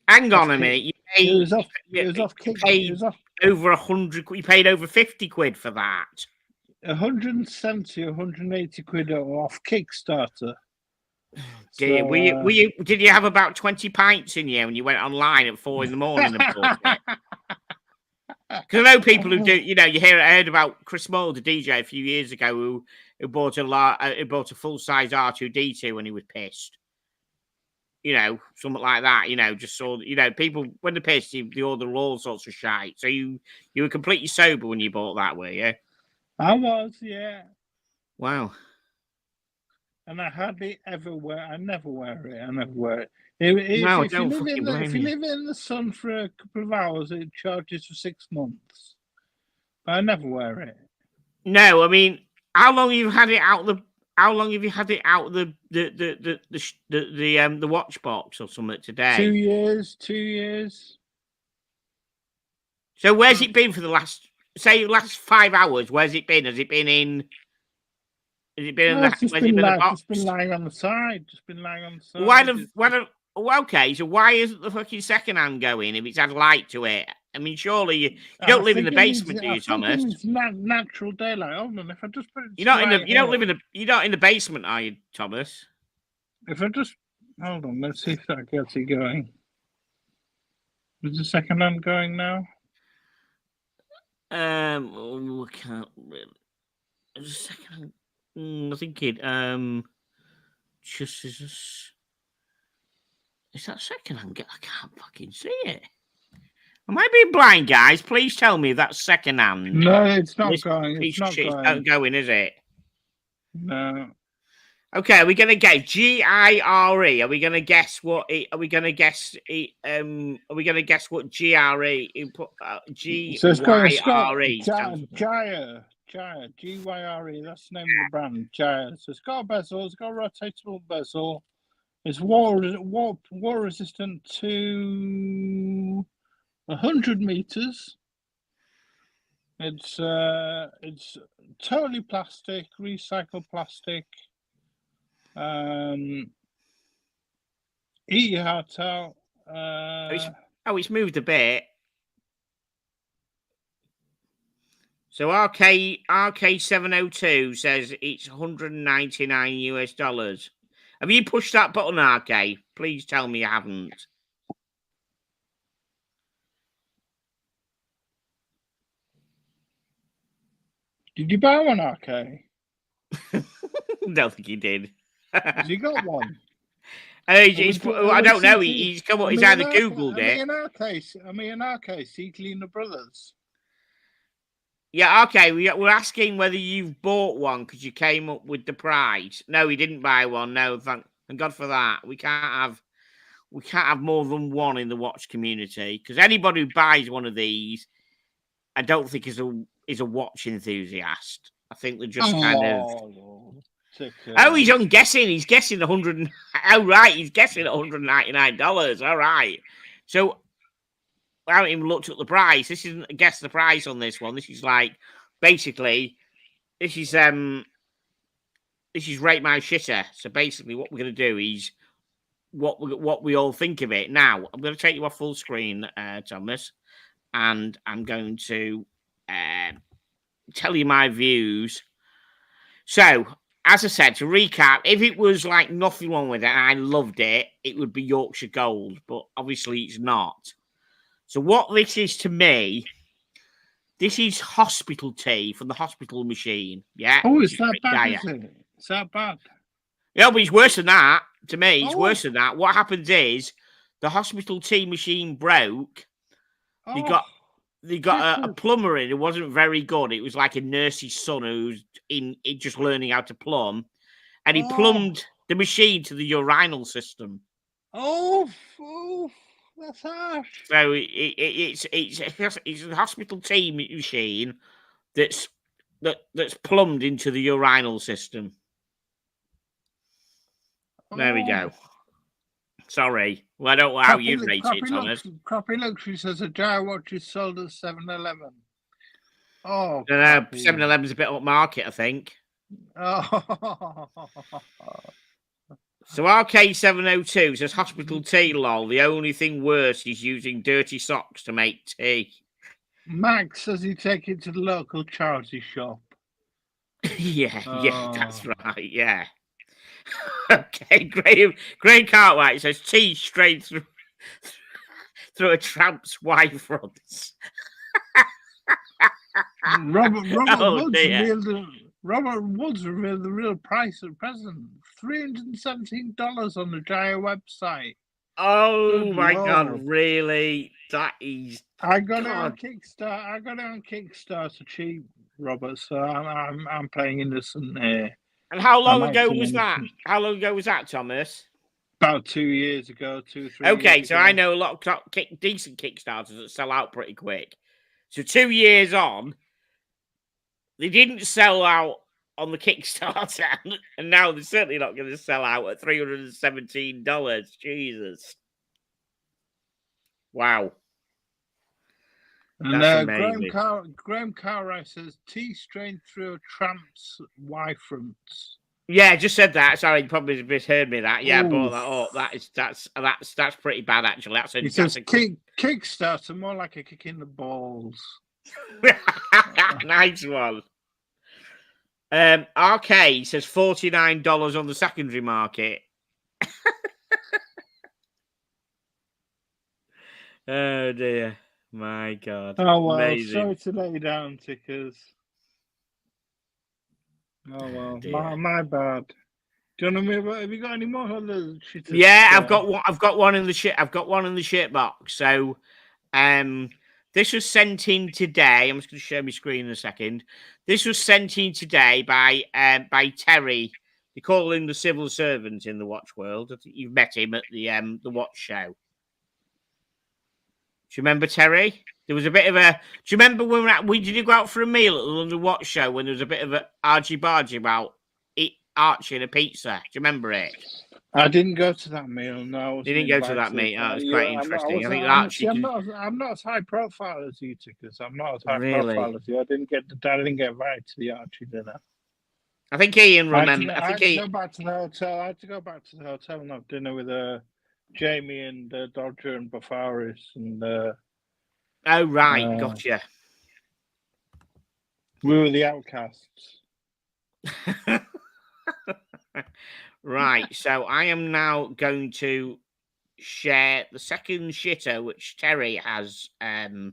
Hang on a minute. You paid, it was off Kick. It was off over 100. You paid over 50 quid for that. 170, 180 quid off Kickstarter. Dear, so, did you have about 20 pints in you when you went online at 4 a.m. and bought it? Because I know people who do. You know, I heard about Chris Moore, the DJ, a few years ago, who bought a full size R2D2 when he was pissed. You know, something like that. You know, just saw. You know, people when they're pissed, they order all sorts of shite. So you were completely sober when you bought that, were you? I was, yeah. Wow. And I hardly ever wear. I never wear it. I never wear it. If you live in the sun for a couple of hours, it charges for 6 months. But I never wear it. No, I mean, how long have you had it out the watch box or something today? 2 years. 2 years. So where's it been for the last 5 hours? Where's it been? Has it been in? Has it been in the? Just been lying on the side. Just been lying on the side. Okay, so why isn't the fucking second hand going if it's had light to it I mean, surely you don't live in the basement, do you, I think Thomas? it's natural daylight. Hold on, if I just put it. You're not in the. You don't live in the. You're not in the basement, are you, Thomas? If I just hold on, let's see if that gets it going. Is the second hand going now? I can't really. Just a second. I think it. Just is that second hand? I can't fucking see it. Am I being blind, guys? Please tell me that's second hand. No, it's not This going. It's piece of not shit's going. not going, is it? No. Okay, are we gonna guess GIRE? Are we gonna guess what it? Are we gonna guess it? Are we gonna guess what GRE? GYRE. So it's got stands for? Gyre, GYRE. That's the name of the brand, Gyre. So it's got a bezel. It's got a rotatable bezel. It's war resistant to 100 meters. It's totally plastic, recycled plastic. Eat your heart out. It's moved a bit. So RK702 says it's $199. Have you pushed that button, RK? Please tell me you haven't. Did you buy one, RK? Don't think he did. Has he got one? I don't know. He's come up. He's either Googled it. In our case, Seedling Brothers. Yeah, okay. We're asking whether you've bought one because you came up with the price. No, he didn't buy one. No, thank God for that. We can't have more than one in the watch community because anybody who buys one of these, I don't think is a watch enthusiast. I think they're just kind of. Oh, he's unguessing. He's guessing 100. Oh, right. He's guessing $199. All right. So I haven't even looked at the price. This isn't guess the price on this one. This is like basically this is rate my shitter. So basically, what we're going to do is what we all think of it. Now I'm going to take you off full screen, Thomas, and I'm going to tell you my views. So. As I said, to recap, if it was like nothing wrong with it and I loved it, it would be Yorkshire Gold, but obviously it's not. So what this is to me, this is hospital tea from the hospital machine. Yeah. Oh, is that bad, is it? Is that bad? Yeah, but it's worse than that. To me, it's worse than that. What happens is the hospital tea machine broke. They got a plumber in who wasn't very good. It was like a nurse's son who's just learning how to plumb. And he plumbed the machine to the urinal system. Oh, that's harsh. So it's a hospital tea machine that's plumbed into the urinal system. There we go. Sorry. Well, I don't know how you'd rate it, Thomas. Crappy Luxury says a Gyre watch is sold at 7-Eleven. Oh, no, 7-Eleven's a bit upmarket, I think. Oh. So RK702 says hospital tea, lol. The only thing worse is using dirty socks to make tea. Max says he take it to the local charity shop. Yeah, that's right, yeah. Okay, Graham Cartwright says tea straight through a tramp's wife runs. Robert Woods revealed the real price at present. $317 on the Gyre website. Oh my God, really? That is. I got it on Kickstarter cheap, Robert. So I'm playing innocent here. And how long ago was that? How long ago was that, Thomas? About 2 years ago, 2-3 years Okay, so ago. I know a lot of decent Kickstarters that sell out pretty quick. So 2 years on, they didn't sell out on the Kickstarter, and now they're certainly not going to sell out at $317. Jesus. Wow. And Graham Cartwright says tea strained through a tramp's Y fronts. Yeah, I just said that. Sorry, you probably misheard me. That. Yeah, I brought Oof. that up. That's pretty bad actually. That's a He says Kickstarter, more like a kick in the balls. nice one. RK says $49 on the secondary market. Oh dear, my God! Oh well, Amazing. sorry to let you down, Tickers. Oh well, my bad. Do you want to? Have you got any more other shit? Yeah, I've got one in the shit. I've got one in the shit box. So, this was sent in today. I'm just going to share my screen in a second. This was sent in today by Terry. They call him the civil servant in the watch world. I think you've met him at the watch show. Do you remember Terry? There was a bit of a. Do you remember when did you go out for a meal at the London Watch Show when there was a bit of a argy-bargy about Archie and a pizza? Do you remember it? I didn't go to that meal. No, You didn't go to that meet. That was quite interesting. I think Archie. I'm not as high profile as you, Tickers. I'm not as high profile as you. I didn't get invited to the Archie dinner. I think Ian remembered. I had to go back to the hotel. I had to go back to the hotel and have dinner with Jamie and Dodger and Bafaris and. Oh right, gotcha. We were the outcasts. Right, so I am now going to share the second shitter which Terry has. So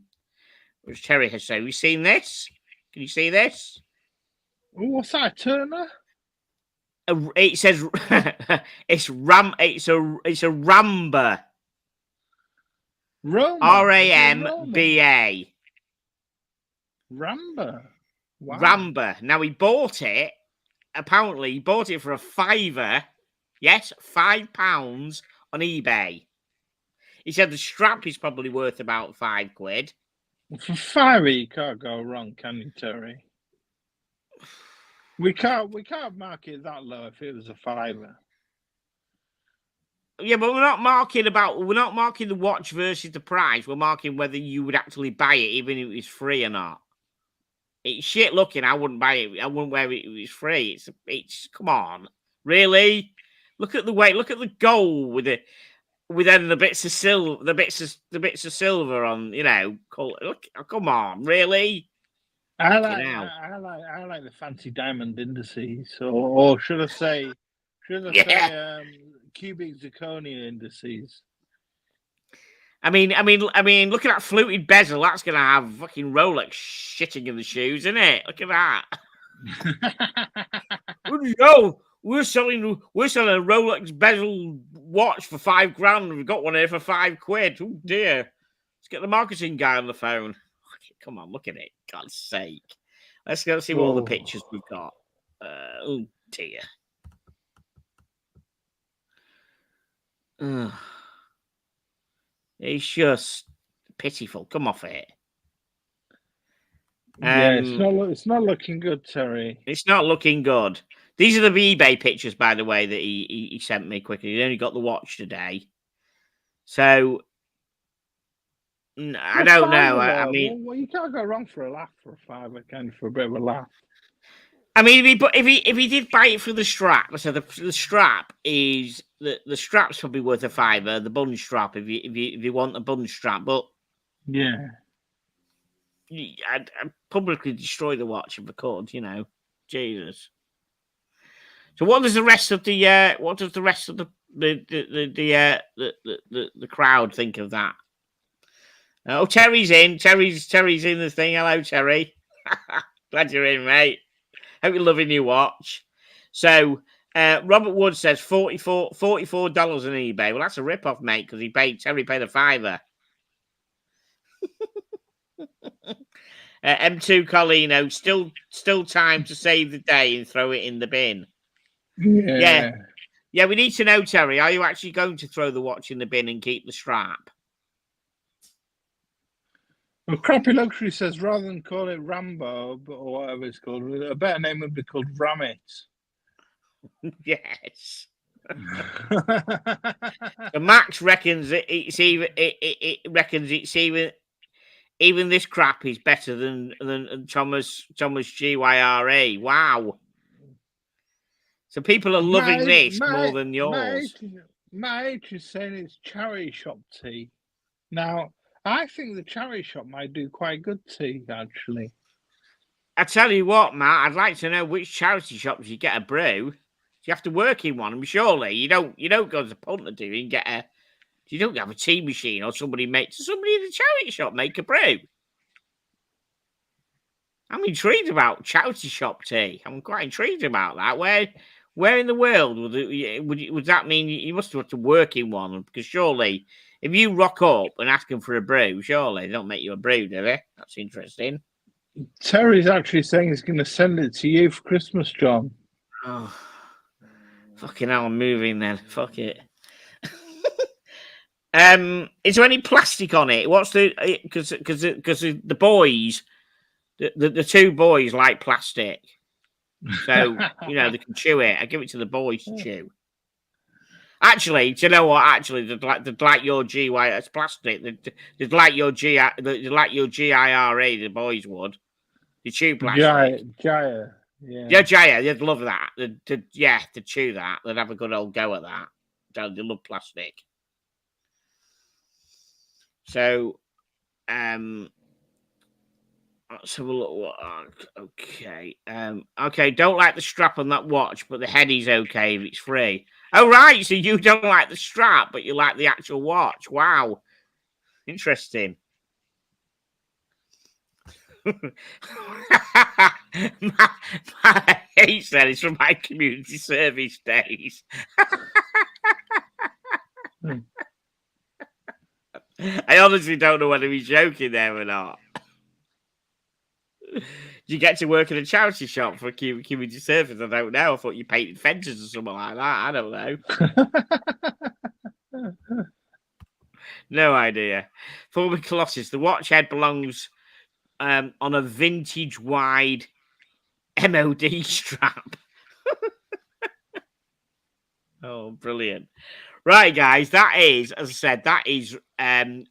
you seen this? Can you see this? Ooh, what's that, Turner? It says it's a Ramba. Ramba. Ramba. Wow. Ramba. Now he bought it. Apparently, he bought it for a £5. Yes, £5 on eBay. He said the strap is probably worth about £5. For £5, you can't go wrong, can you, Terry? We can't mark it that low if it was a £5. Yeah, but we're not marking the watch versus the price. We're marking whether you would actually buy it, even if it's free or not. It's shit looking. I wouldn't buy it. I wouldn't wear it if it's free. It's come on, really. Look at the weight. Look at the gold with then the bits of silver, the bits of silver on. Look, come on, really. I like the fancy diamond indices, or should I say cubic zirconia indices. I mean, look at that fluted bezel. That's gonna have fucking Rolex shitting in the shoes, isn't it? Look at that. Yo, we're selling a Rolex bezel watch for $5,000. We've got one here for £5. Oh dear. Let's get the marketing guy on the phone. Come on, look at it. God's sake. Let's go see what all the pictures we've got. Oh dear. It's just pitiful. Come off it. Yeah, it's not looking good, Terry. It's not looking good. These are the eBay pictures, by the way, that he sent me quickly. He only got the watch today. So, I don't know. I mean... Well, you can't go wrong for a laugh for a £5, can you, for a bit of a laugh? I mean, if he did buy it for the strap, so the strap is the strap's probably worth a £5. The bun strap, if you want a bun strap, but yeah, I'd publicly destroy the watch if I could. Jesus. So what does the rest of the crowd think of that? Oh, Terry's in. Terry's in the thing. Hello, Terry. Glad you're in, mate. Hope you're loving your watch. So, Robert Wood says $44 on eBay. Well, that's a rip-off, mate, because Terry paid a £5. M2 Colino, still time to save the day and throw it in the bin. Yeah. We need to know, Terry, are you actually going to throw the watch in the bin and keep the strap? Well, Crappy Luxury says rather than call it Rambo or whatever it's called, a better name would be called Ramit. Yes. So Max reckons it's even this crap is better than Thomas GYRE. Wow. So people are loving My- this my- more than yours. My age is saying it's charity shop tea. Now, I think the charity shop might do quite good tea, actually. I tell you what, Matt, I'd like to know which charity shops you get a brew. You have to work in one. I mean, surely you don't go to the punter, do you? And get a. You don't have a tea machine or somebody in the charity shop make a brew. I'm intrigued about charity shop tea. I'm quite intrigued about that. Where in the world would that mean you must have to work in one? Because surely, if you rock up and ask them for a brew, surely they don't make you a brew, do they? That's interesting. Terry's actually saying he's going to send it to you for Christmas, John. Oh, fucking hell, I'm moving then. Fuck it. Is there any plastic on it? What's the because the boys, the two boys like plastic, so they can chew it. I give it to the boys to chew. Actually, do you know what? Actually, they'd like your GY as plastic. They'd like your GIRE. The boys would. They chew plastic. Jaya. Yeah, Jaya, they'd love that. They'd chew that. They'd have a good old go at that. They love plastic. So, let's have a look. Okay. Okay, don't like the strap on that watch, but the heady's okay if it's free. Oh, right, so you don't like the strap, but you like the actual watch. Wow. Interesting. my age then is from my community service days. I honestly don't know whether he's joking there or not. You get to work in a charity shop for community service? I don't know. I thought you painted fences or something like that. I don't know. No idea. Former Colossus, the watch head belongs on a vintage wide MOD strap. Oh, brilliant. Right, guys, that is, as I said, that is Rate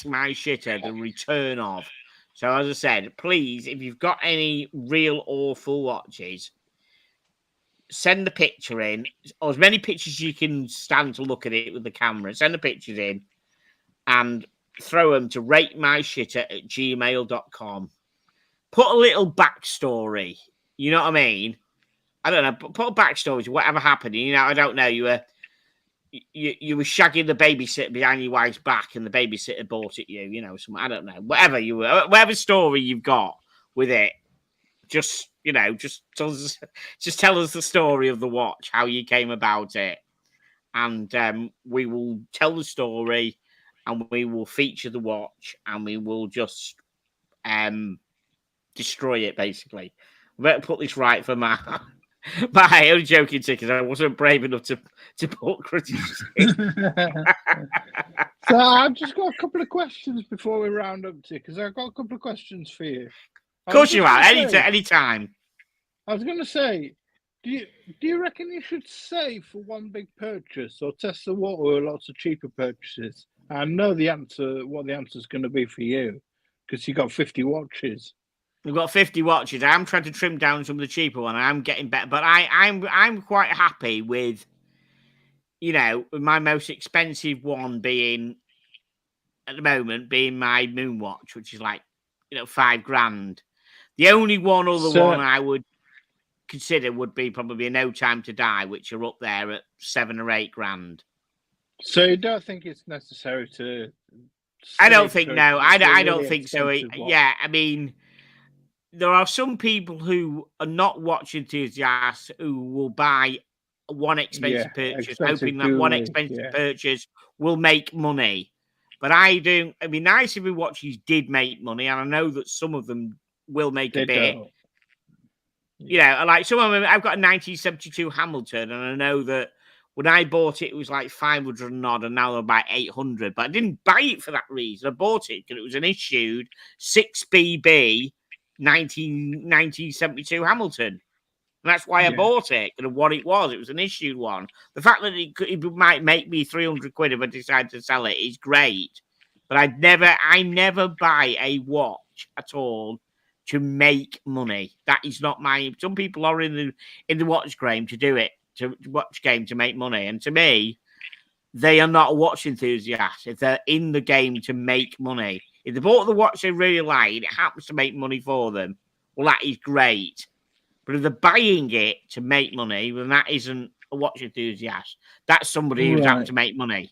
My Shitter, the return of. So, as I said, please, if you've got any real awful watches, send the picture in, or as many pictures as you can stand to look at it with the camera. Send the pictures in and throw them to ratemyshitter@gmail.com. Put a little backstory. You know what I mean? I don't know. Put a backstory to whatever happened. I don't know. You were shagging the babysitter behind your wife's back, and the babysitter bought it you. I don't know. Whatever story you've got with it, just tell us the story of the watch, how you came about it, and we will tell the story, and we will feature the watch, and we will just destroy it. Basically, we better put this right for Matt. But I was joking, because I wasn't brave enough to put criticism. So I've just got a couple of questions before we round up, because I've got a couple of questions for you. Of course you are. Any time. I was going to say, do you reckon you should save for one big purchase, or test the water with lots of cheaper purchases? I know the answer. What the answer is going to be for you, because you got 50 watches. We've got 50 watches. I'm trying to trim down some of the cheaper one. I'm getting better, but I'm quite happy with, my most expensive one being at the moment being my Moon watch, which is like, $5,000. The only one one I would consider would be probably a No Time to Die, which are up there at $7,000 or $8,000. So you don't think it's necessary to? I don't think no. I don't think so. Yeah, I mean, there are some people who are not watch enthusiasts who will buy one expensive purchase, hoping that one expensive purchase will make money. But I don't. It'd be nice if the watches did make money, and I know that some of them will make a bit. Like some of them. I've got a 1972 Hamilton, and I know that when I bought it, it was like 500 and odd, and now they're about 800. But I didn't buy it for that reason. I bought it because it was an issued 6BB 1972 Hamilton. And that's why I bought it, and what it was. It was an issued one. The fact that it might make me 300 quid if I decide to sell it is great. But I never buy a watch at all to make money. That is not my. Some people are in the watch game to do it, to watch game to make money, and to me, they are not a watch enthusiast. If they're in the game to make money, if they bought the watch they really like, and it happens to make money for them, well, that is great. But if they're buying it to make money, then that isn't a watch enthusiast. That's somebody who's out to make money.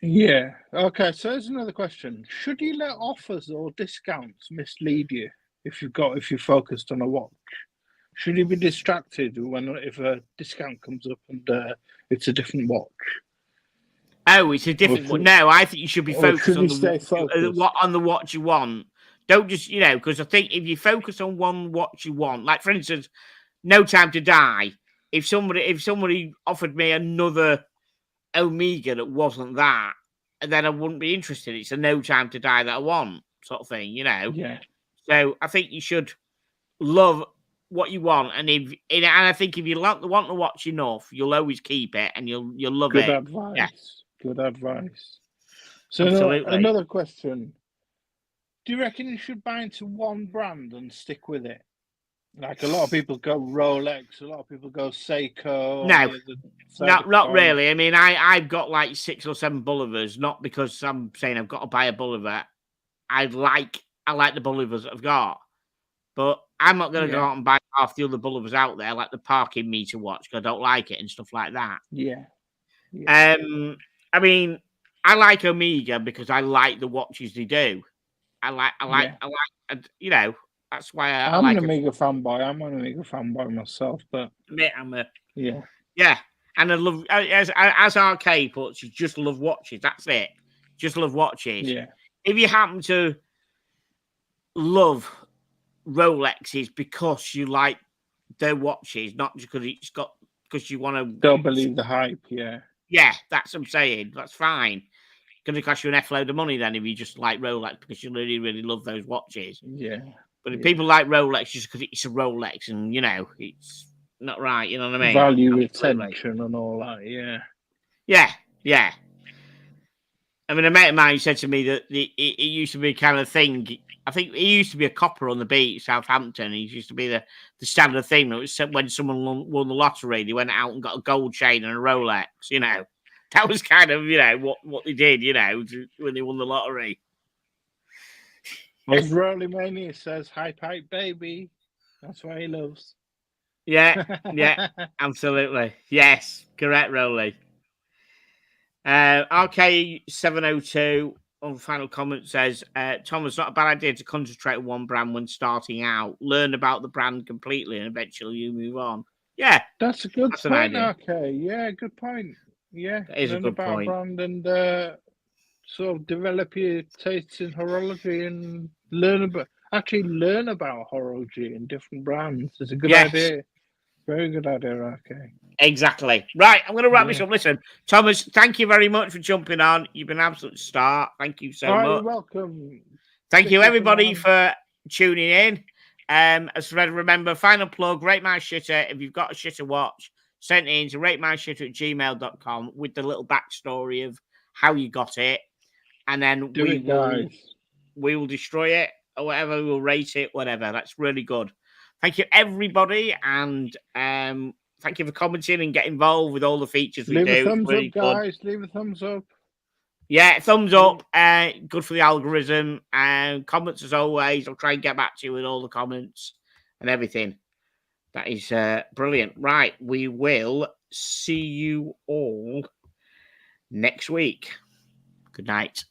Yeah. Okay. So there's another question: should you let offers or discounts mislead you if you're focused on a watch? Should you be distracted if a discount comes up and it's a different watch? Oh, it's a different one. No, I think you should be focused on the watch you want. Don't just, because I think if you focus on one watch you want, like for instance, No Time to Die. If somebody offered me another Omega that wasn't that, then I wouldn't be interested. It's a No Time to Die that I want, sort of thing, Yeah. So I think you should love what you want, and I think if you want the watch enough, you'll always keep it, and you'll love it. Good advice. Yeah. Good advice. So Absolutely. Another question: do you reckon you should buy into one brand and stick with it? Like a lot of people go Rolex, a lot of people go Seiko. No, not really. I mean, I've got like 6 or 7 Bullivers, not because I'm saying I've got to buy a Bulliver. I like the Bullivers that I've got, but I'm not going to go out and buy half the other Bullivers out there, like the parking meter watch, because I don't like it and stuff like that. Yeah. I mean, I like Omega because I like the watches they do. I like, that's why I'm an Omega fanboy. I'm an Omega fanboy myself, but yeah. And I love, as RK puts, you just love watches. That's it. Just love watches. Yeah. If you happen to love Rolexes because you like their watches, not just because you want to. Don't believe the hype. Yeah. Yeah, that's what I'm saying. That's fine. It's going to cost you an F load of money then if you just like Rolex because you really, really love those watches. Yeah. But if people like Rolex just because it's a Rolex and, it's not right, you know what I mean? Value, retention and all that, yeah. Yeah. I mean, a mate of mine said to me that it used to be kind of thing. I think it used to be a copper on the beach, Southampton. It used to be the standard thing. That was when someone won the lottery, they went out and got a gold chain and a Rolex, That was kind of, what they did, when they won the lottery. As Rolly Mania says, hype, baby. That's what he loves. Yeah, absolutely. Yes, correct, Rolly. RK702 on the final comment says, Thomas, not a bad idea to concentrate on one brand when starting out. Learn about the brand completely and eventually you move on. Yeah. That's a good point, RK. Yeah, good point. Yeah. That is a good point. Brand and sort of develop your tastes in horology and learn about horology and different brands. It's a good idea. Very good idea, RK. Exactly. Right, I'm going to wrap this up. Listen, Thomas, thank you very much for jumping on. You've been an absolute star. Thank you so much. You're welcome. Thank you, everybody, for tuning in. As remember, final plug, Rate My Shitter. If you've got a shitter watch, send it in to ratemyshitter@gmail.com with the little backstory of how you got it. And then we will destroy it or whatever. We'll rate it, whatever. That's really good. Thank you, everybody. And thank you for commenting and getting involved with all the features we do. Leave a thumbs up, guys. Leave a thumbs up. Yeah, thumbs up. Good for the algorithm. And comments as always. I'll try and get back to you with all the comments and everything. That is brilliant. Right. We will see you all next week. Good night.